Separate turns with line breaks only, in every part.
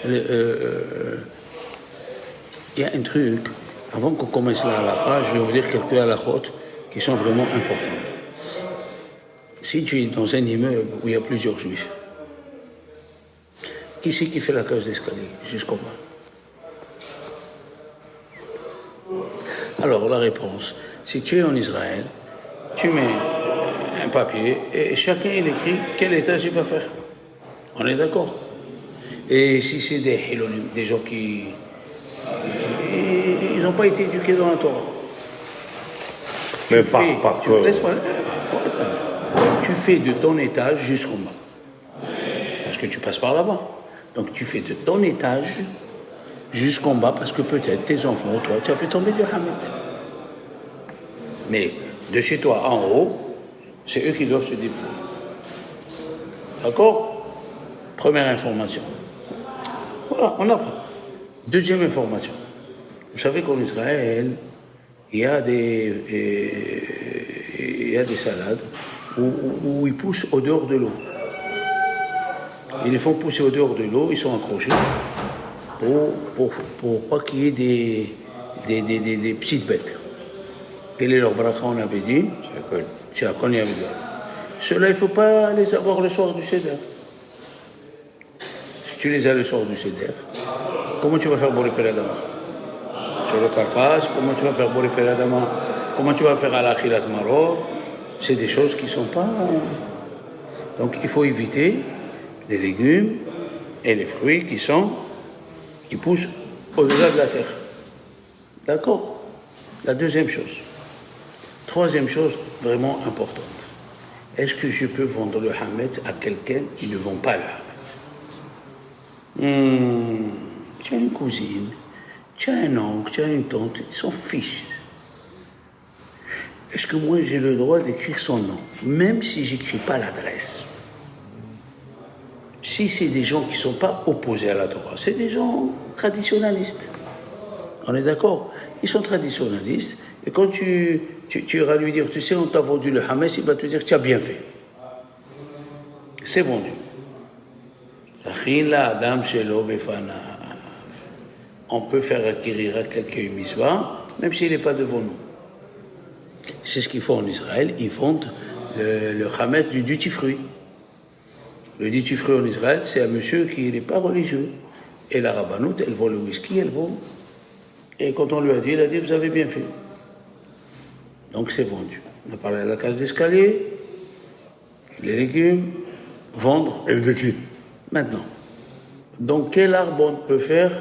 il y a un truc, avant qu'on commence la halakha, je vais vous dire quelques halakhot qui sont vraiment importantes. Si tu es dans un immeuble où il y a plusieurs juifs, qui c'est qui fait la cage d'escalier jusqu'au bas? Alors la réponse, si tu es en Israël, tu mets un papier et chacun il écrit quel étage il va faire. On est d'accord? Et si c'est des hilonim, des gens qui ils n'ont pas été éduqués dans la Torah.
Mais
tu fais de ton étage jusqu'au bas. Parce que tu passes par là-bas. Donc tu fais de ton étage jusqu'en bas parce que peut-être tes enfants ou toi, tu as fait tomber du Hametz. Mais de chez toi en haut, c'est eux qui doivent se débrouiller. D'accord? Première information. Voilà, on apprend. Deuxième information. Vous savez qu'en Israël, il y a des salades où ils poussent au dehors de l'eau. Ils les font pousser au dehors de l'eau, ils sont accrochés pour pas qu'il y ait des petites bêtes. Quel est leur bracha, on avait dit? C'est à Konya. Ceux-là, il ne faut pas les avoir le soir du Seder. Si tu les as le soir du Seder, comment tu vas faire Boré Peladama? Sur le Karpas, comment tu vas faire Boré Peladama? Comment tu vas faire à l'Achilat Maror? C'est des choses qui ne sont pas... Donc il faut éviter les légumes et les fruits qui poussent au-delà de la terre. D'accord? La deuxième chose. Troisième chose vraiment importante. Est-ce que je peux vendre le Hametz à quelqu'un qui ne vend pas le Hametz? Tu as une cousine, tu as un oncle, tu as une tante, ils s'en fichent. Est-ce que moi j'ai le droit d'écrire son nom, même si j'écris pas l'adresse? Si c'est des gens qui ne sont pas opposés à la Torah, c'est des gens traditionnalistes. On est d'accord? Ils sont traditionnalistes, et quand tu iras lui dire, tu sais, on t'a vendu le Hametz, il va te dire, tu as bien fait. C'est vendu. On peut faire acquérir à quelqu'un une mitzvah, même s'il n'est pas devant nous. C'est ce qu'ils font en Israël, ils vendent le Hametz du duty-free. Le duty-free en Israël, c'est un monsieur qui n'est pas religieux. Et la rabbanout, elle vend le whisky, elle vend. Et quand on lui a dit, il a dit, vous avez bien fait. Donc c'est vendu. On a parlé de la cage d'escalier, les légumes, vendre.
Et le défi.
Maintenant, donc quel arbre on peut faire?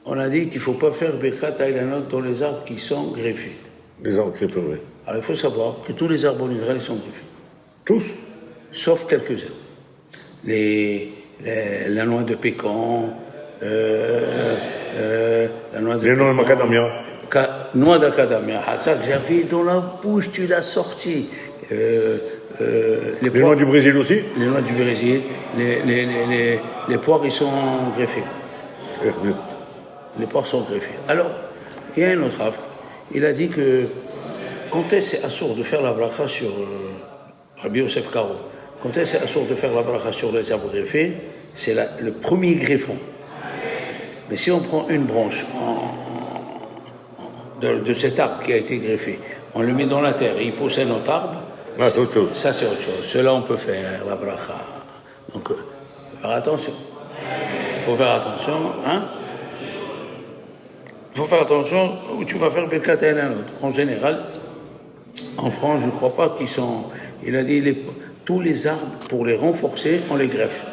On a dit qu'il ne faut pas faire Birkat Aylanot dans les arbres qui sont greffés.
Les arbres greffés, oui.
Alors il faut savoir que tous les arbres en Israël sont greffés.
Tous?
Sauf quelques-uns. La noix de pécan, la noix de
les noix de macadamia.
Noix d'acadamia, ça que j'avais dans la bouche, tu l'as sorti.
Les noix du Brésil aussi?
Les noix du Brésil, les poires, ils sont greffés. Les poires sont greffées. Alors, il y a un autre arbre, il a dit que quand est-ce c'est assourd de faire la bracha sur Rabbi Yosef Karo, quand est-ce c'est assourd de faire la bracha sur les arbres greffés, c'est le premier greffon. Mais si on prend une branche de cet arbre qui a été greffé, on le met dans la terre et il pousse un autre arbre,
c'est autre chose.
Ça c'est autre chose. Cela on peut faire la bracha. Donc, faut faire attention. Il faut faire attention, hein? Il faut faire attention où tu vas faire Birkat Aylanot. En général, en France, je ne crois pas qu'ils sont... Il a dit, tous les arbres, pour les renforcer, on les greffe.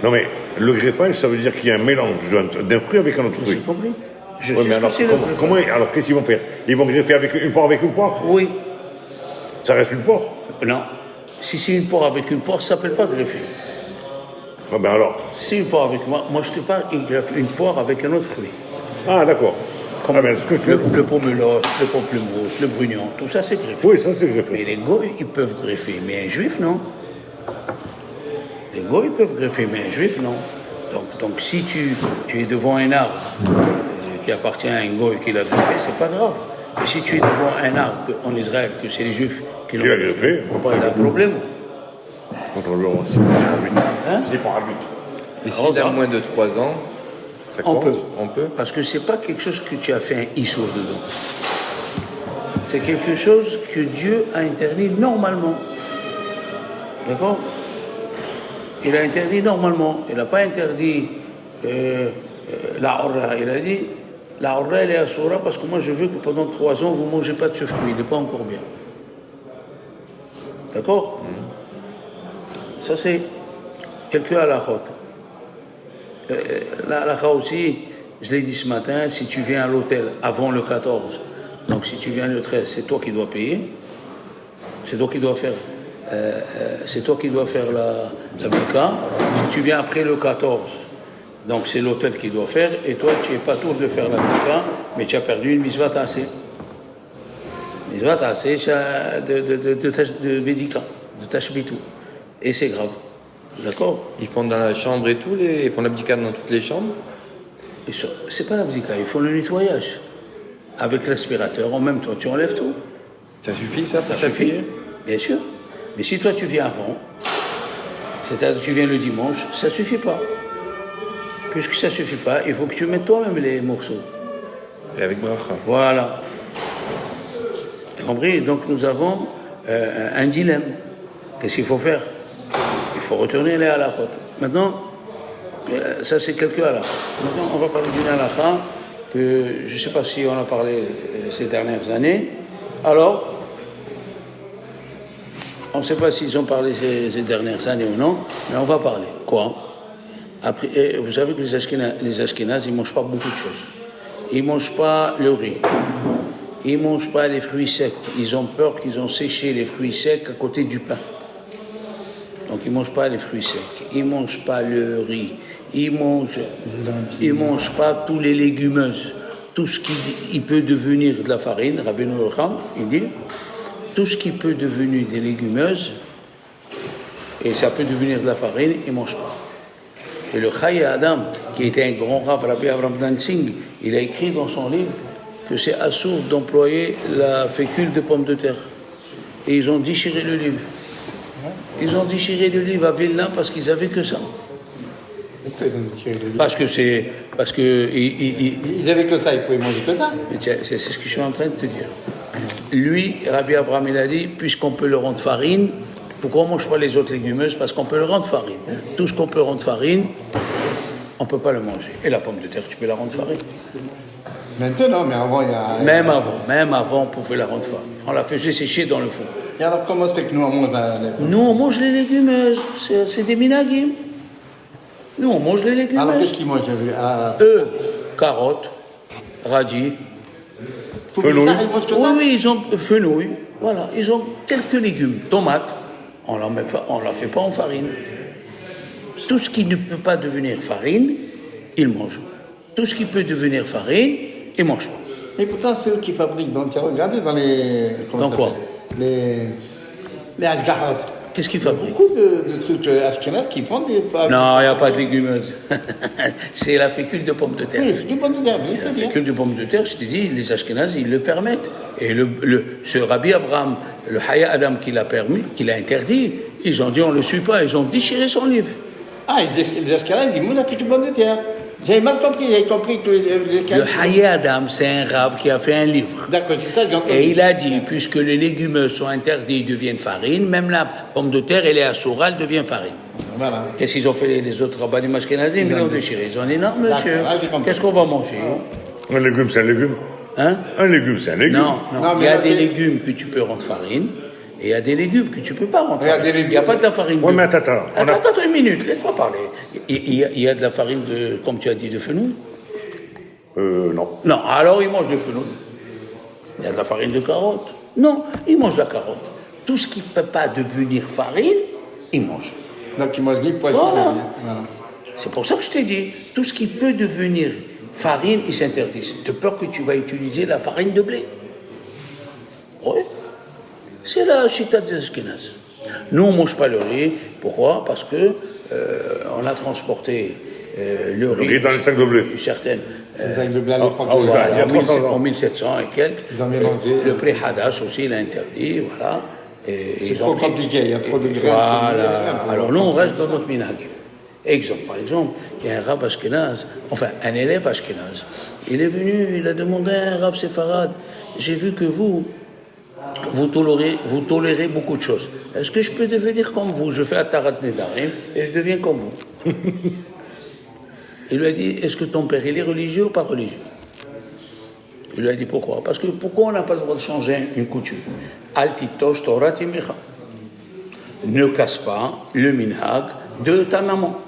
Non mais, le greffage, ça veut dire qu'il y a un mélange d'un fruit avec un autre fruit.
J'ai compris. Je
sais
sais ce que c'est le
comment, alors, qu'est-ce qu'ils vont faire? Ils vont greffer une poire avec une poire?
Oui.
Ça reste une poire?
Non. Si c'est une poire avec une poire, ça ne s'appelle pas greffer.
Ah ben alors.
Si c'est une poire avec moi je te parle, il greffe une poire avec un autre fruit.
Ah d'accord.
Comme le pomelo, le pamplemousse, le brugnon, tout ça c'est greffé.
Oui, ça c'est greffé.
Mais les goïs, ils peuvent greffer, mais un juif, non. Les goïs, ils peuvent greffer, mais un juif, non. Donc si tu es devant un arbre qui appartient à un goï qui l'a greffé, c'est pas grave. Mais si tu es devant un arbre en Israël, que c'est les juifs qui l'ont greffé, il n'y a pas de problème.
Contre le bureau, c'est pour arbitre.
Hein?
C'est pour arbitre.
Et s'il a moins de 3 ans, ça compte?
On peut. Parce que c'est pas quelque chose que tu as fait un issou dedans. C'est quelque chose que Dieu a interdit normalement. D'accord? Il a interdit normalement. Il n'a pas interdit la orra. Il a dit, la orra, elle est assoura parce que moi je veux que pendant 3 ans, vous ne mangez pas de ce fruit. Il n'est pas encore bien. D'accord? Ça, c'est quelques halakhot. La halakha aussi, je l'ai dit ce matin, si tu viens à l'hôtel avant le 14, donc si tu viens le 13, c'est toi qui dois payer. C'est toi qui dois faire la bika. Si tu viens après le 14, donc c'est l'hôtel qui doit faire, et toi tu n'es pas tour de faire la bika, mais tu as perdu une misvat assez. Misvat assez de médicaments, de tashbitou. Et c'est grave. D'accord?
Ils font dans la chambre et tout, ils font l'abdika dans toutes les chambres?
C'est pas l'abdika, ils font le nettoyage. Avec l'aspirateur, en même temps, tu enlèves tout.
Ça suffit ça pour
s'appuyer? Bien sûr. Mais si toi tu viens avant, c'est-à-dire que tu viens le dimanche, ça suffit pas. Puisque ça suffit pas, il faut que tu mettes toi-même les morceaux.
Et avec bracha.
Voilà. T'as compris? Donc nous avons un dilemme. Qu'est-ce qu'il faut faire? Il faut retourner les halakhot. Maintenant, ça c'est quelques halakhot. Maintenant, on va parler d'une halakha que je ne sais pas si on a parlé ces dernières années. Alors, on ne sait pas s'ils ont parlé ces dernières années ou non, mais on va parler. Quoi? Après, vous savez que les Ashkénazes, ils ne mangent pas beaucoup de choses. Ils ne mangent pas le riz. Ils ne mangent pas les fruits secs. Ils ont peur qu'ils ont séché les fruits secs à côté du pain. Donc ils ne mangent pas les fruits secs. Ils ne mangent pas le riz. Ils ne mangent pas tous les légumineuses. Tout ce qui peut devenir de la farine, Rabbeinu Yocham, il dit, tout ce qui peut devenir des légumineuses, et ça peut devenir de la farine, ils ne mangent pas. Et le Chayei Adam, qui était un grand rav, Rabbi Avraham Danzig, il a écrit dans son livre que c'est assourd d'employer la fécule de pommes de terre. Et ils ont déchiré le livre. Ils ont déchiré le livre à Vilna parce qu'ils n'avaient que ça. Parce que
ils avaient que ça, ils pouvaient manger que ça.
C'est ce que je suis en train de te dire. Lui, Rabbi Abraham, il a dit, puisqu'on peut le rendre farine, pourquoi on ne mange pas les autres légumineuses? Parce qu'on peut le rendre farine. Tout ce qu'on peut rendre farine, on ne peut pas le manger. Et la pomme de terre, tu peux la rendre farine.
Maintenant, mais avant, il y a...
Même avant, on pouvait la rendre farine. On la faisait sécher dans le four.
Et alors, comment se fait que nous, on mange
Nous, on mange les légumineuses. C'est des minagim. Nous, on mange les légumineuses.
Alors, qu'est-ce qu'ils mangent?
Eux, carottes, radis.
Fenouil.
Oui, ils ont fenouil. Voilà, ils ont quelques légumes. Tomates, on la fait pas en farine. Tout ce qui ne peut pas devenir farine, ils mangent. Tout ce qui peut devenir farine, ils ne mangent pas.
Et pourtant, c'est eux qui fabriquent. Donc, regardez dans les...
Dans quoi?
Les ashgarotes.
Qu'est-ce qu'ils fabriquent?
Beaucoup de trucs ashkénazes qui font des...
Non, il n'y a pas de légumineuses. C'est la fécule de pommes de terre.
Oui, fécule de pommes de terre, oui, c'est bien.
La fécule de pommes de terre, je te dis, les Ashkénazes, ils le permettent. Et ce Rabbi Abraham, le Chayei Adam qui l'a permis, qui l'a interdit, ils ont dit on ne le suit pas, ils ont déchiré son livre.
Ah, les ashkénazes, ils mangent la fécule de pommes de terre. J'avais mal compris, j'avais compris que
le Chayei Adam, c'est un rave qui a fait un livre.
D'accord, c'est ça que j'ai entendu.
Et il a dit, puisque les légumes sont interdits, ils deviennent farine, même la pomme de terre, elle est assoura, elle devient farine.
Voilà.
Qu'est-ce qu'ils ont fait les autres rabbinim ashkénazim? Ils l'ont déchiré. Ils ont dit, non, monsieur,
Ah,
qu'est-ce qu'on va manger?
Un légume, c'est un légume.
Hein?
Un légume, c'est un légume.
Non,
Non,
il y a
mais
des
c'est-
légumes que tu peux rendre farine, et il y a des légumes que tu ne peux pas rendre
Il y a
farine.
des
Il n'y a pas de la farine
Ouais,
de...
mais attends.
Attends une minute, laisse-moi parler. Il y a de la farine de, comme tu as dit, de fenouil?
Non.
Non, alors ils mangent du fenouil. Il y a de la farine de carotte? Non, ils mangent la carotte. Tout ce qui ne peut pas devenir farine, ils mangent.
Donc, ils mangent ni poisson.
Voilà.
Voilà.
C'est pour ça que je t'ai dit, tout ce qui peut devenir farine, ils s'interdisent. De peur que tu vas utiliser la farine de blé. Oui. C'est la chita des Ashkénazes. Nous, on ne mange pas le riz. Pourquoi? Parce que on a transporté le riz
dans les sacs de blé.
Certaines.
Les sacs de blé à l'époque.
oui,
Voilà,
il y a 300 ans.
en 1700 et quelques.
Ils en mélangé.
Le pré Hadash aussi, il a interdit. Voilà. Et
C'est
ils
trop
ont pris-
compliqué, il y a trop de graines.
Voilà. Alors nous, on reste dans notre minhag. Exemple, par exemple, il y a un Rav Ashkenaz, enfin un élève Ashkenaz. Il est venu, il a demandé à un Rav Séfarade, j'ai vu que vous tolérez beaucoup de choses. Est-ce que je peux devenir comme vous? Je fais Atarat Nedarim et je deviens comme vous. Il lui a dit, est-ce que ton père, il est religieux ou pas religieux? Il lui a dit, pourquoi? Parce que pourquoi on n'a pas le droit de changer une coutume? Altitosh Torah Timecha. Ne casse pas le minhag de ta maman.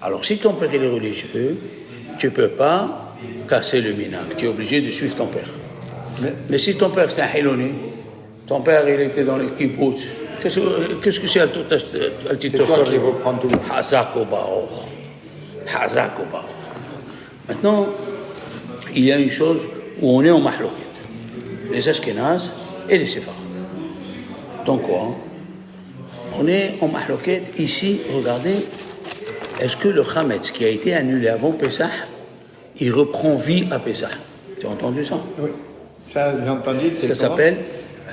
Alors si ton père, il est religieux, tu ne peux pas casser le minhag. Tu es obligé de suivre ton père. Mais si ton père, c'est un Hiloni, ton père, il était dans les kibbutz, qu'est-ce que c'est Altitosh Torah?
C'est toi qui vas prendre tout.
Hazak au Baor. Hazak au Baor. Maintenant, il y a une chose où on est en mahloket. Les Ashkénazes et les Séfarades. Donc quoi? On est en mahloket. Ici, regardez, est-ce que le Chametz qui a été annulé avant Pessah, il reprend vie à Pessah? Tu as entendu ça?
Oui. Ça, j'ai entendu.
Ça s'appelle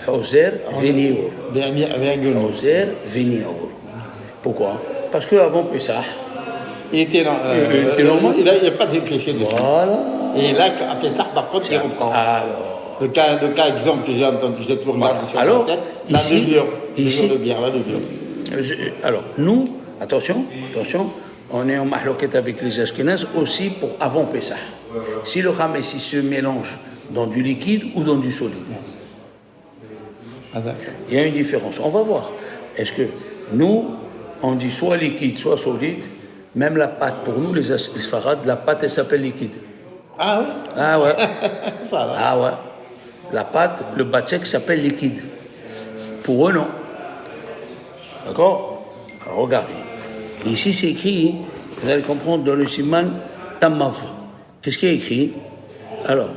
Hoser Venior. Hoser Venior. Pourquoi? Parce qu'avant Pessah,
il était
normal.
Il n'y a pas de péché dessus.
Voilà.
Et là, après ça, par contre, il reprend.
Alors,
Le cas exemple que j'ai entendu, j'ai tout regardé sur
alors,
la tête,
ici,
de bière, de bière.
Alors, nous, attention, on est en mahloket avec les Ashkénazes aussi pour avant Pessah. Si le Hametz il se mélange dans du liquide ou dans du solide, il y a une différence. On va voir. Est-ce que nous, on dit soit liquide, soit solide? Même la pâte, pour nous, les Sfarades, la pâte, elle s'appelle liquide.
Ah oui?
Ah ouais.
Ça va.
Ah ouais. La pâte, le batsek s'appelle liquide. Pour eux, non. D'accord? Alors, regardez. Ici, c'est écrit, vous allez comprendre, dans le siman Tamav. Qu'est-ce qui est écrit? Alors,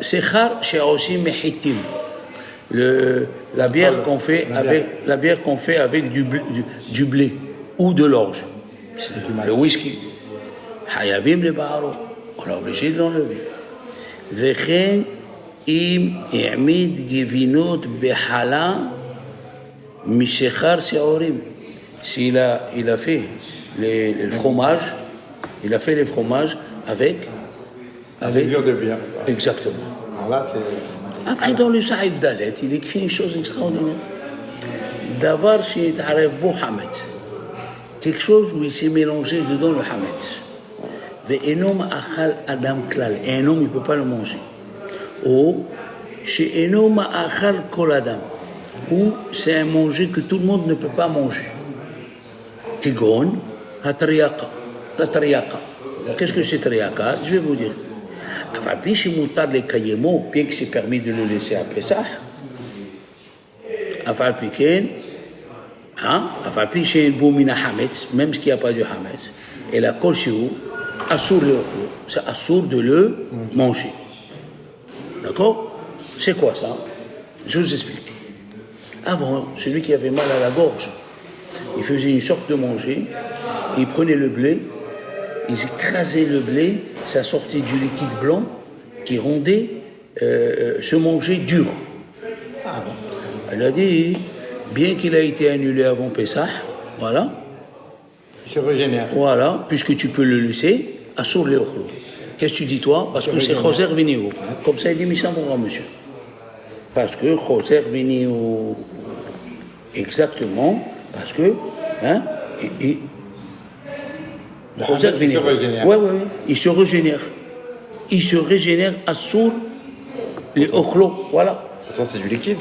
Sechar she'osim mehitim. La bière qu'on fait avec du blé ou de l'orge. Le whisky. Hayavim le ba'aro. On est obligé de l'enlever. Vechen im i'mid givinot behala mishechar se'orim. S'il a fait les fromages, il a fait les fromages avec
de bière.
Exactement.
Alors là, c'est...
Après, dans le Saïf Dalet, il écrit une chose extraordinaire. Davar she'itarev bo hametz. Quelque chose où il s'est mélangé dedans le hametz. Ve'enom achal adam klal. Et un homme, il ne peut pas le manger. Ou she'enom achal kol adam. Ou c'est un manger que tout le monde ne peut pas manger. Kigon, hatriyaqa. Qu'est-ce que c'est triyaqa? Je vais vous dire. Bien que c'est permis de le laisser à Pessah, même ce qui n'y a pas de Hametz, et la Kolshiou, c'est assour de le manger. D'accord? C'est quoi ça? Je vous explique. Avant, celui qui avait mal à la gorge, il faisait une sorte de manger, il prenait le blé, ils écrasaient le blé, ça sortait du liquide blanc qui rendait ce manger dur. Elle a dit, bien qu'il a été annulé avant Pessah, voilà.
Il se régénère.
Voilà, puisque tu peux le laisser, assur le ochlo. Qu'est-ce que tu dis toi? Parce que c'est Choser Vénéo. Comme ça, il dit Mishamora, monsieur. Parce que Choser Vénéo. Exactement, parce que, hein, Choser Vénéo. Oui, il se régénère. Il se régénère assur les ochlo. Voilà.
Pourtant, c'est du liquide.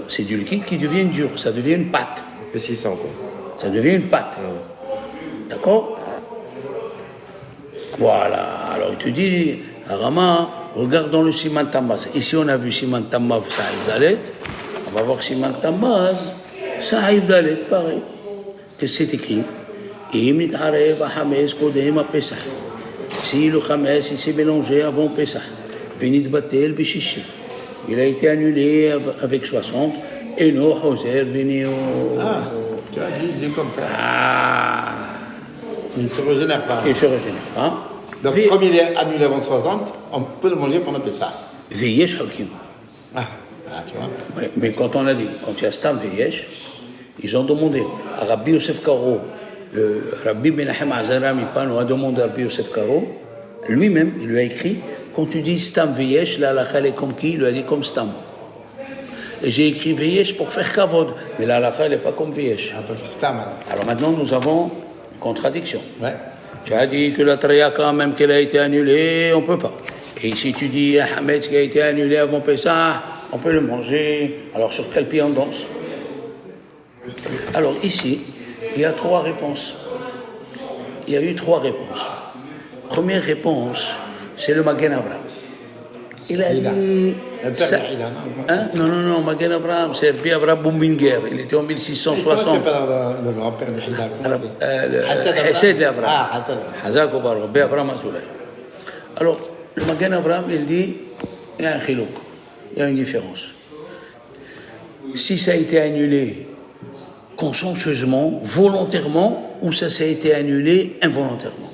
C'est du liquide qui devient dur, ça devient une pâte.
Épaississant, quoi.
Ça devient une pâte. D'accord? Voilà. Alors il te dit, Arama, regarde dans le Siman Tamaz. Ici on a vu Siman Tamaz, Saïf Dalet. On va voir Siman Tamaz, Saïf Dalet, pareil. Qu'est-ce que c'est écrit? Si le Hametz s'est mélangé avant Pessah, Venit Batel Bishishi. Il a été annulé avec 60. Et non, Hoser, Vénéo.
Ah, tu as dit, j'ai compris.
Ah.
Il ne se régénère pas.
Il se régénère pas.
Donc, comme il est annulé avant 60, on peut le manger pendant Pessah.
Veyesh Halkim.
Ah, tu vois.
Oui, mais quand on a dit, quand il y a Stam Veyesh, ils ont demandé à Rabbi Yosef Karo le Rabbi Menachem Azaram Ipan a demandé à Rabbi Yosef Karo, lui-même, il lui a écrit, quand tu dis Stam Veyesh, la halakha elle est comme qui? Il lui a dit comme Stam. Et j'ai écrit Veyesh pour faire Kavod, mais la halakha elle n'est pas comme Veyesh.
Ah, donc c'est Stam.
Alors maintenant, nous avons une contradiction.
Ouais.
Tu as dit que la Trayaka, même qu'elle a été annulée, on ne peut pas. Et ici, tu dis un Hametz qui a été annulé avant Pessah, on peut le manger. Alors, sur quel pied on danse? Alors, ici, il y a 3 réponses. Il y a eu 3 réponses. Première réponse, c'est le Magen Avraham. Il a dit... Hein? Non, Magen Avraham, c'est Rabbi Avraham Bumbinger. Il était en 1660.
Comment s'appelle le grand-père de Hida?
Hesed Avraham.
Ah, Hassan.
Hazak Obar, Rabbi Avraham Azoulay. Alors, le Magen Avraham, il dit, il y a un chilouk, il y a une différence. Si ça a été annulé consciencieusement, volontairement, ou ça a été annulé involontairement.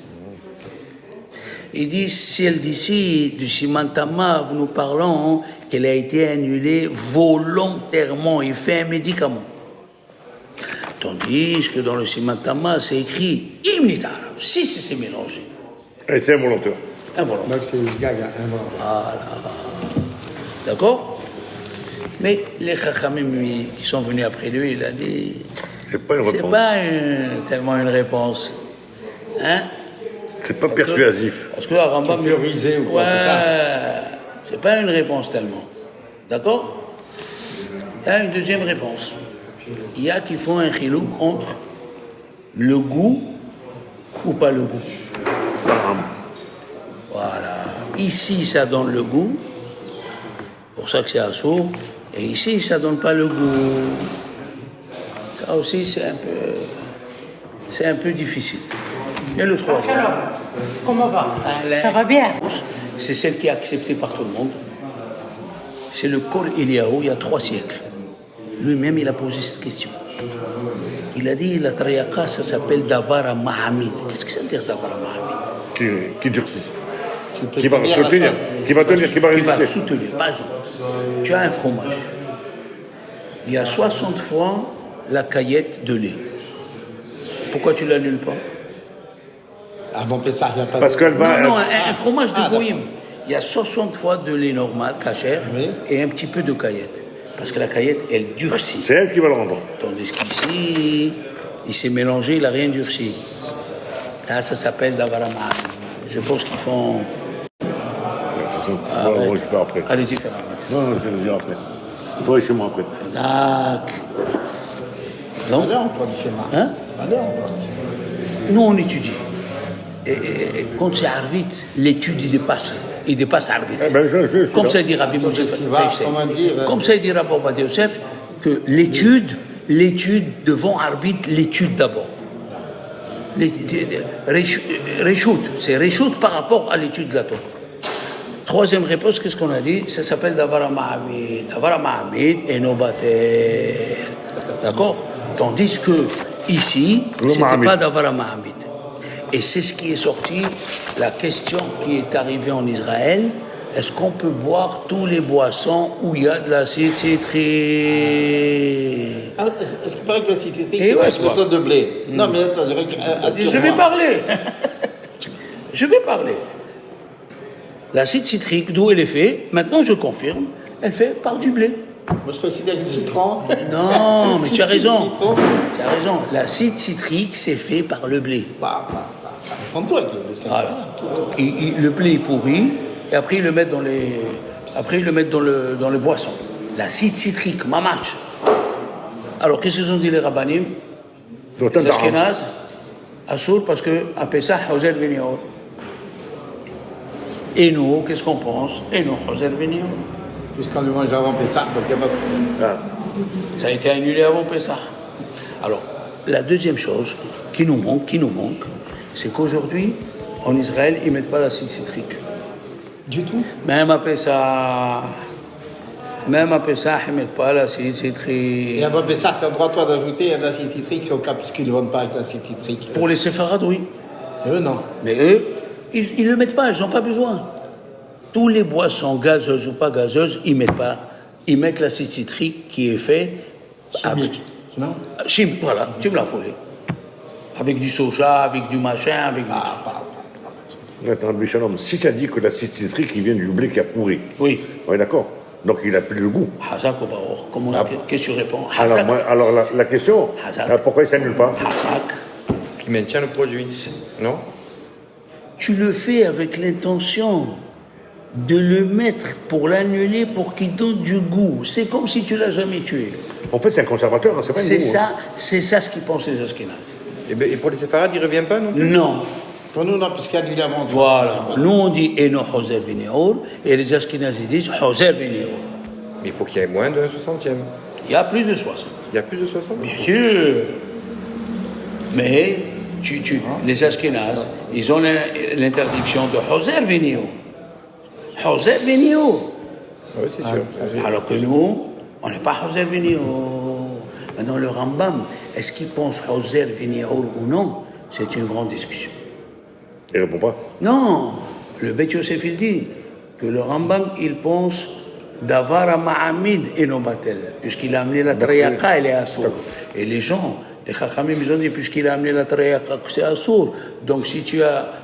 Il dit, si elle dit ici, du Simantama, nous parlons qu'elle a été annulée volontairement, il fait un médicament. Tandis que dans le Simantama, c'est écrit, Imnitaraf, si c'est mélangé.
Et c'est involontaire.
Involontaire.
Donc c'est le gars involontaire.
Voilà. D'accord? Mais les Chachamim qui sont venus après lui, il a dit...
C'est pas une réponse.
C'est pas tellement une réponse. Hein?
C'est pas persuasif.
Parce que la Rambam...
Priorisé ou quoi,
ouais,
c'est ça?
c'est pas une réponse tellement. D'accord? Il y a une deuxième réponse. Il y a qui font un chilou entre le goût ou pas le goût. Voilà. Ici, ça donne le goût. Pour ça que c'est assourd. Et ici, ça donne pas le goût. Ça aussi, c'est un peu difficile. Et le troisième.
Comment va? Ça va bien.
C'est celle qui est acceptée par tout le monde. C'est le Kol Eliyahu, il y a 3 siècles. Lui-même, il a posé cette question. Il a dit, la Trayaka, ça s'appelle Davara Mahamid. Qu'est-ce que ça veut dire Davara Mahamid?
Qui durcit. Qui va te tenir. Qui va tenir, qui va
Qui va
résister.
soutenir. Par exemple, tu as un fromage. Il y a 60 fois la caillette de lait. Pourquoi tu ne l'annules pas?
Avant Pessah, il n'y a pas
Parce qu'elle va.
Non, un fromage de Goïm. Il y a 60 fois de lait normal, cachère,
Oui.
et un petit peu de caillette. Parce que la caillette, elle durcit.
C'est elle qui va le rendre.
Tandis qu'ici, il s'est mélangé, il n'a rien durci. Ça s'appelle Davarama. Je pense qu'ils font...
Moi, je fais après.
Allez-y, faire.
Non, je vais le dire après. Il faut aller chez moi après.
Zach. Non?
C'est pas encore du schéma.
Hein?
C'est pas encore du schéma.
Nous, on étudie. Et quand c'est Arvit, l'étude, il dépasse Arvit.
Eh ben, je suis
Comme
là.
ça dit Rabbi Moshe
comment dire,
Comme ça dit Rabbi Ovadia Yosef, que l'étude devant arbitre, l'étude d'abord. Réchoute, c'est réchoute par rapport à l'étude de la Torah. Troisième réponse, qu'est-ce qu'on a dit? Ça s'appelle Davara Ma'amid. Davara Ma'amid et Nobater. D'accord? Tandis que ici, c'était pas Davara Ma'amid. Et c'est ce qui est sorti, la question qui est arrivée en Israël, est-ce qu'on peut boire tous les boissons où il y a de l'acide citrique?
Est-ce qu'il paraît que l'acide citrique,
Et
c'est
ouais,
pas
c'est
une
pas.
sorte de blé? Non, mais attends,
Je vais parler. Je vais parler. L'acide citrique, d'où elle est faite, maintenant je confirme, elle fait par du blé.
Moi, je crois que c'était avec du citron.
Non, mais tu as raison.
Citron.
Tu as raison. L'acide citrique, c'est fait par le blé.
Prends-toi avec le blé. ça.
Voilà. Le blé est pourri, et après ils le mettent dans les... Après ils le mettent dans le boisson. L'acide citrique, mamache. Alors, qu'est-ce qu'ils ont dit les rabbanim? Les Ashkénazes, Assour, parce qu'à Pessah, Hoser Vinior. Et nous, qu'est-ce qu'on pense? Et nous, Hoser Vinior.
Puisqu'on le mange avant Pessah, donc il n'y a pas de...
Ça a été annulé avant Pessah. Alors, la deuxième chose qui nous manque, c'est qu'aujourd'hui, en Israël, ils ne mettent pas l'acide citrique.
Du tout.
Même à Pessah, ils ne mettent pas l'acide citrique.
Et avant Pessah, c'est le droit, toi, d'ajouter un acide citrique, c'est au cas puisqu'ils ne vendent pas avec l'acide citrique.
Pour les séfarades, oui.
Et eux, non.
Mais eux, ils ne le mettent pas, ils n'ont pas besoin. Tous les boissons gazeuses ou pas gazeuses, ils mettent pas. Ils mettent l'acide citrique qui est fait
Chimique, non?
Voilà, tu me l'as volé. avec du soja, avec du machin, avec du...
Attends, Rabbi Shalom, si tu as dit que l'acide citrique, il vient du blé qui a pourri.
Oui.
Oui, d'accord. Donc il n'a plus le goût.
Hazak ou Baor, qu'est-ce que tu réponds?
Alors la question,
Hazak.
pourquoi il ne s'annule pas?
Hazak.
Ce qui maintient le produit, non?
Tu le fais avec l'intention de le mettre pour l'annuler pour qu'il donne du goût. C'est comme si tu l'as jamais tué.
En fait, c'est un conservateur, hein, c'est pas une goût.
C'est ça ce qu'ils pensent les Ashkénazes.
Et pour les séfarades, il ne revient pas, non?
Non.
Pour nous, non, puisqu'il y a du lavant.
Voilà. Nous, on dit Eno Hoser Vinéor, et les Ashkénazes disent Hoser Vinéor.
Mais il faut qu'il y ait moins d'un 60e.
Il y a plus de 60.
Il y a plus de 60?
Bien sûr. Mais les Ashkénazes, ils ont l'interdiction de Hoser Vinéor. Hoser Vinéor.
Oui, c'est sûr.
Alors que nous, on n'est pas Hoser Vinéor. Maintenant, le Rambam, est-ce qu'il pense Hoser Vinéor ou non? C'est une grande discussion.
Il ne répond pas.
Non, le Beth Yosef, il dit que le Rambam, il pense d'avar ma'amid et non batel, puisqu'il a amené la trayaka, elle est assour. Et les gens, les Chachamim, ils ont dit, puisqu'il a amené la trayaka, c'est assour. Donc,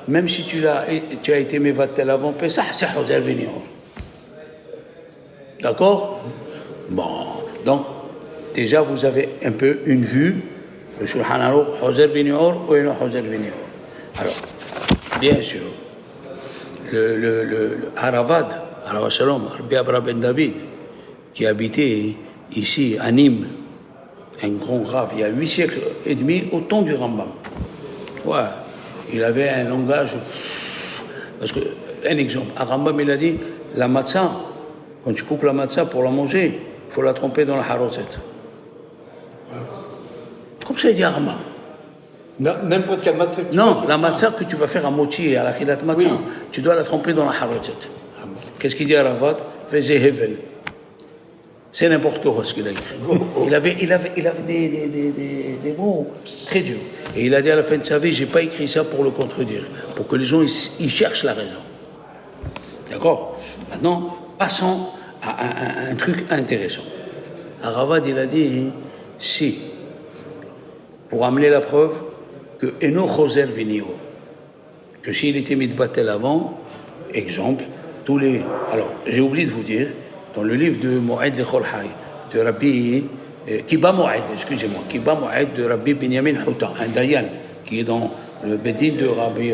même si tu as été mevatel avant Pesach, c'est Hoser Vinéor. D'accord? Bon, donc, déjà, vous avez un peu une vue, le Shulchan Aruch, Hoser Vinéor ou non Hoser Vinéor. Alors, bien sûr, le Haravad Shalom, Rabbi Abra Ben David, qui habitait ici à Nîmes, un grand grave, il y a 8 siècles et demi, au temps du Rambam. Ouais, il avait un langage. Parce que, un exemple, à Rambam, il a dit la matzah, quand tu coupes la matzah pour la manger, il faut la tremper dans la harotzet. Comme ça, il dit à Rambam.
N'importe quelle matzah.
Non, la matzah que tu vas faire à mochi et à la khilat matzah, oui. Tu dois la tremper dans la harotzet. Qu'est-ce qu'il dit à Ravad? Faisait hevel. C'est n'importe quoi ce qu'il a écrit. Il avait des mots très durs. Et il a dit à la fin de sa vie, j'ai pas écrit ça pour le contredire, pour que les gens ils cherchent la raison. D'accord? Maintenant, passons à un truc intéressant. À Ravad, il a dit, si, pour amener la preuve, que Eno Choser Vinéor, que s'il était mitbatel avant, exemple, alors, j'ai oublié de vous dire, dans le livre de Moed de Cholhaï, de Rabbi, Kiba Moed, excusez-moi, Kiba Moed de Rabbi Binyamin Houta, un Dayan, qui est dans le Bedin de Rabbi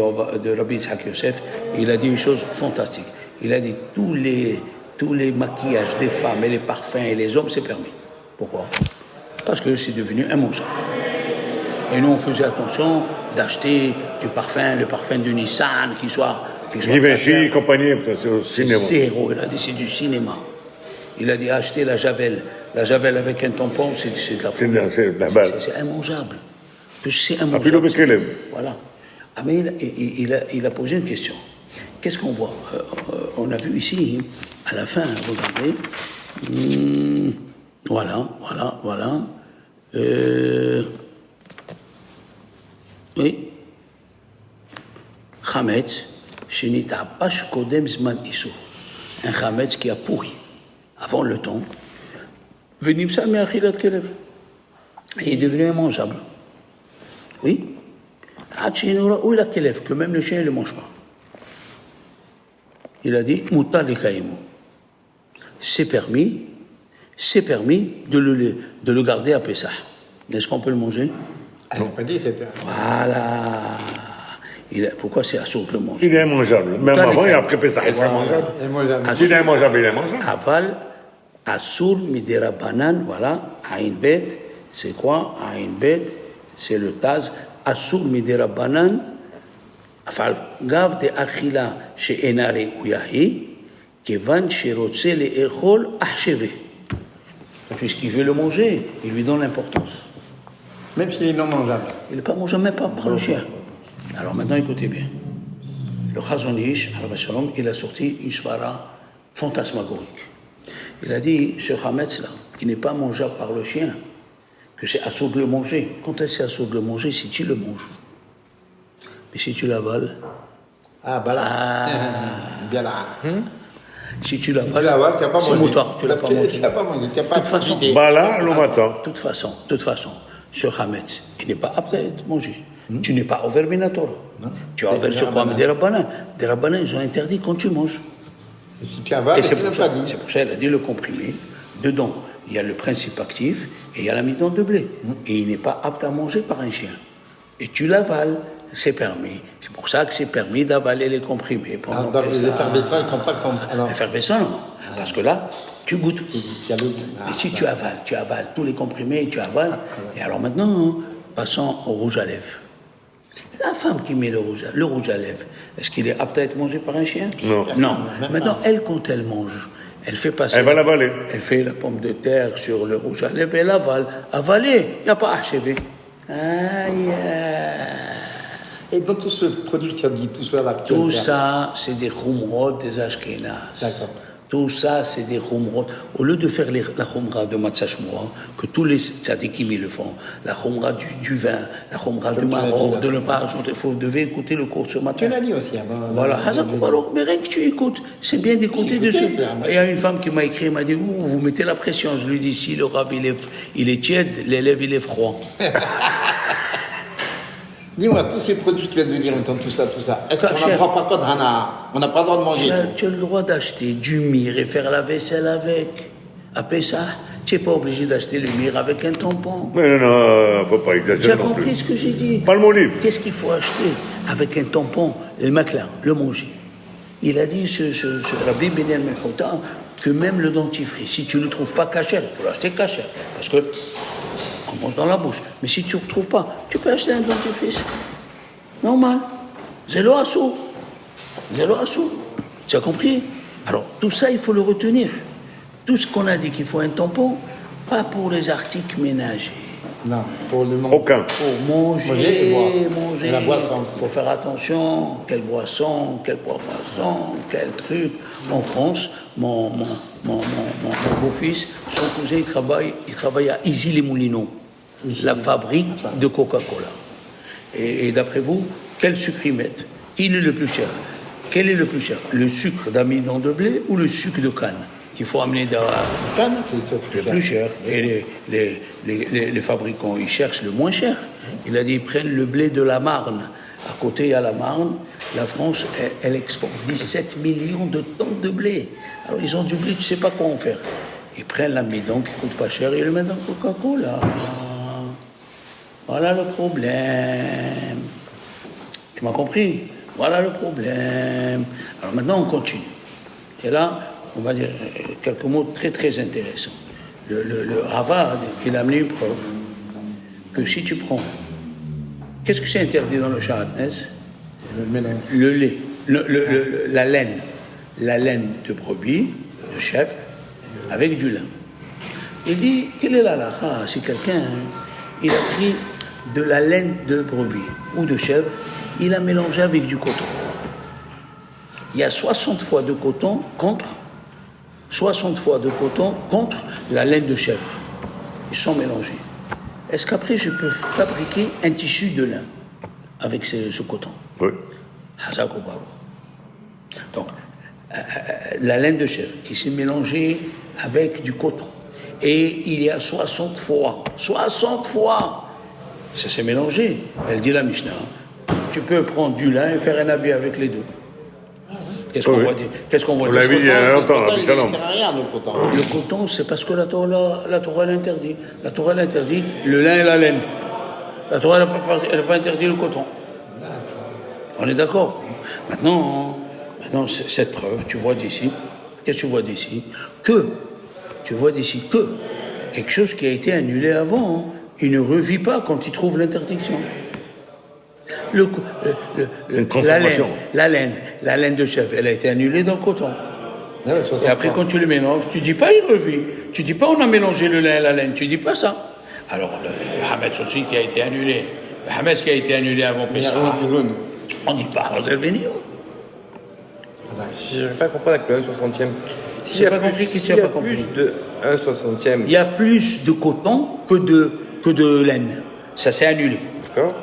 Yitzhak Yosef, il a dit une chose fantastique. Il a dit tous les maquillages des femmes et les parfums et les hommes, c'est permis. Pourquoi? Parce que c'est devenu immangeable. Et nous, on faisait attention d'acheter du parfum, le parfum de Nissan, qui soit
Givenchy, compagnie, c'est au cinéma.
Zéro, il a dit c'est du cinéma. Il a dit acheter la javel. La javel avec un tampon, c'est de la folie.
C'est la balle.
C'est immangeable. C'est immangeable. Voilà. Ah, mais il a posé une question. Qu'est-ce qu'on voit? On a vu ici, à la fin, regardez. Voilà. Oui. Chametz, Shenita Pash Kodem Zman Issur. Un chametz qui a pourri avant le temps. Venim ça, mais Achilat Kelev. Il est devenu immangeable. Oui. Hachinura, où il a Kelev, que même le chien ne le mange pas. Il a dit Mouta le Kaïmou. C'est permis de le garder à Pessah. Est-ce qu'on peut le manger?
On peut dire c'est permis.
Voilà. Pourquoi c'est assourd de le manger?
Il est immangeable. Même avant et après Pessah, il sera mangeable. S'il est immangeable, il est mangeable.
Aval, assour, midera banan, voilà. Aïn bet, c'est quoi? Aïn bet, c'est le taz. Assour, midera banan. Afal, gav de achila, chez enare ouyahi, kevan, chez rotse, le echol, acheve. Puisqu'il veut le manger, il lui donne l'importance.
Même s'il est non mangeable.
Il n'est pas mangeable, même pas par le chien. Alors maintenant, écoutez bien. Le Chazon Ish, Shalom, il a sorti une svara fantasmagorique. Il a dit, ce chametz là, qui n'est pas mangeable par le chien, que c'est assourd de le manger. Quand est-ce que c'est assourd de le manger? Si tu le manges. Mais si tu l'avales...
Ah, bah là. Bien là.
Si tu l'avales, c'est moutoir, tu l'as pas mangé.
Tu l'as pas mangé, tu n'as pas
de toute façon,
bah là, le matin.
De toute façon, ce chametz, il n'est pas apte à être mangé. Tu n'es pas over Minatora. Tu es over sur quoi? Mais des rabbinins. Des rabbinins, ils ont interdit quand tu manges.
Et si tu avales,
Et c'est
il n'a
pour,
pas
ça,
dit.
c'est pour ça qu'elle a dit le comprimé. Dedans, il y a le principe actif et il y a l'amidon de blé. Et il n'est pas apte à manger par un chien. Et tu l'avales, c'est permis. C'est pour ça que c'est permis d'avaler les comprimés. Pendant
Dans les
Pessah.
effervescents, ils ne sont pas comme. Alors,
Effervescent, non. Parce que là, tu goûtes.
il y a le-
Mais si tu avales tous les comprimés, tu avales. Et alors maintenant, passons au rouge à lèvres. La femme qui met le rouge à lèvres, est-ce qu'il est apte à être mangé par un chien?
Non.
Non. Maintenant, elle, quand elle mange, elle fait passer.
Elle va l'avaler.
Elle fait la pomme de terre sur le rouge à lèvres et elle avale. Avaler, il n'y a pas achevé. Aïe.
Et dans tout ce produit, tu as dit tout cela là. que tu
Tout
vas faire.
ça, c'est des khumrot des Ashkénazes.
D'accord.
Tout ça, c'est des khumrot. Au lieu de faire la khumra de Matzah Shmua, que tous les tzadikim ils le font, la khumra du vin, la khumra du
tu l'as dit,
maror,
là.
de ne pas ajouter, vous devez écouter le cours ce
Tu
matin.
l'as dit aussi. Avant,
Voilà, Hazakou Baruch, mais rien que tu écoutes, c'est bien d'écouter
Écoutez,
dessus.
c'est un match.
Il y a une femme qui m'a écrit, elle m'a dit, vous mettez la pression. Je lui dis, si le rab il est tiède, l'élève il est froid.
Dis-moi, tous ces produits que tu viens de dire, maintenant, tout ça. Est-ce
Pas
qu'on
cher.
n'a droit, par contre, on n'a pas le droit de manger tout.
Tu as le droit d'acheter du myrrhe et faire la vaisselle avec. Après ça, tu n'es pas obligé d'acheter le myrrhe avec un tampon.
Mais non, faut pas
Tu as
exagérer non
compris
plus.
ce que j'ai dit?
Pas le mon livre.
Qu'est-ce qu'il faut acheter avec un tampon? Le maclin, le manger. Il a dit, ce Rabbi Ben El Mechouta, que même le dentifrice, si tu ne le trouves pas cachère, il faut l'acheter cachère. Parce que on mange dans la bouche. Mais si tu ne le trouves pas, tu peux acheter un dentifrice. Normal. Zélo assou. Zélo assou. Tu as compris? Alors, tout ça, il faut le retenir. Tout ce qu'on a dit qu'il faut un tampon, pas pour les articles ménagers.
Non, pour le manger.
Aucun.
Pour manger,
Manger et boire.
manger.
Et la boisson.
Il faut faire attention, quelle boisson, quel poisson, quel truc. En France, mon beau-fils, son cousin, il travaille à Issy-les-Moulineaux, la fabrique de Coca-Cola. Et d'après vous, quel sucre ils mettent? Qui est le plus cher? Quel est le plus cher? Le sucre d'amidon de blé ou le sucre de canne qu'il faut amener dans
Canne, c'est ça.
le plus cher. Et les fabricants, ils cherchent le moins cher. Il a dit, ils prennent le blé de la Marne. À côté, il y a la Marne. La France, elle exporte 17 millions de tonnes de blé. Alors, ils ont du blé, tu ne sais pas quoi en faire. Ils prennent l'amidon qui ne coûte pas cher et ils le mettent dans Coca-Cola. Voilà le problème. Tu m'as compris? Voilà le problème. Alors maintenant, on continue. Et là, on va dire quelques mots très très intéressants. Le Ravad, il a amené une preuve que si tu prends, qu'est-ce que c'est interdit dans le Shahatnez?
Le mélange.
Le lait, la laine de brebis, de chèvre, avec du lin. Il dit, quelle est la halakha si quelqu'un, il a pris de la laine de brebis ou de chèvre, il a mélangé avec du coton. Il y a 60 fois de coton contre 60 fois de coton contre la laine de chèvre. Ils sont mélangés. Est-ce qu'après je peux fabriquer un tissu de lin avec ce coton?
Oui.
Hazakou Baruch. Donc, la laine de chèvre qui s'est mélangée avec du coton. Et il y a 60 fois, ça s'est mélangé. Elle dit la Mishnah, tu peux prendre du lin et faire un habit avec les deux. Qu'est-ce qu'on
Oui.
va dire? Qu'est-ce qu'on va
Vous
dire?
l'avez dit il y a longtemps,
Le
Rabbi
coton,
Shalom.
il ne sert à rien, le coton.
Le coton, c'est parce que la Torah l'interdit. La Torah l'interdit le lin et la laine. La Torah n'a pas interdit le coton. On est d'accord? Maintenant, cette preuve, tu vois d'ici, qu'est-ce que tu vois d'ici? Tu vois d'ici que quelque chose qui a été annulé avant, hein, il ne revit pas quand il trouve l'interdiction.
Une transformation.
La laine de chèvre, elle a été annulée dans le coton.
Ah ouais, 60
Et après,
fois.
quand tu le mélanges, tu dis pas il revit. Tu dis pas on a mélangé le lin et la laine. Tu dis pas ça. Alors, le Hametz aussi qui a été annulé. Le Hametz qui a été annulé avant
Il y a
Pessah.
un biloun.
On dit pas Rozel Benio.
Si je n'arrive pas à comprendre avec le 1/60e. S'il
J'ai
y a
pas
plus,
compris que tu
s'il
as
y a
pas compris.
plus de 1/60e,
Il y a plus de coton que de laine. Ça s'est annulé.
d'accord?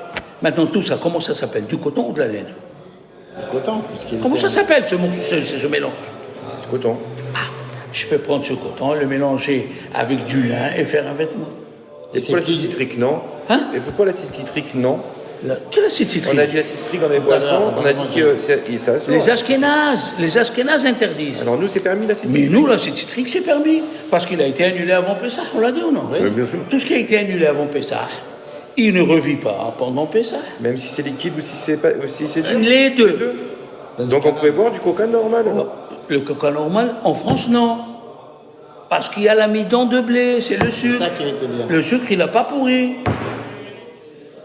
Maintenant, tout ça, comment ça s'appelle? Du coton ou de la laine?
Le coton, puisqu'il
Comment ça s'appelle ce mélange?
Du coton.
Je peux prendre ce coton, le mélanger avec du lin et faire un vêtement.
Et pourquoi l'acide citrique, non?
Hein?
Et pourquoi l'acide citrique, non?
Quel acide citrique?
On a dit l'acide citrique dans les boissons, on a dit que ça sourd.
Les Ashkénazes interdisent.
Alors nous, c'est permis l'acide
Mais
citrique.
nous, l'acide citrique, c'est permis. Parce qu'il a été annulé avant Pessah, on l'a dit ou non?
Oui, bien sûr.
Tout ce qui a été annulé avant Pessah, il ne revit pas pendant Pessah.
Même si c'est liquide ou si c'est pas, si c'est dur.
Les deux.
Donc on pouvait boire du coca normal.
Le coca normal, en France, non. Parce qu'il y a l'amidon de blé, c'est le sucre.
C'est ça qui était bien.
Le sucre, il n'a pas pourri.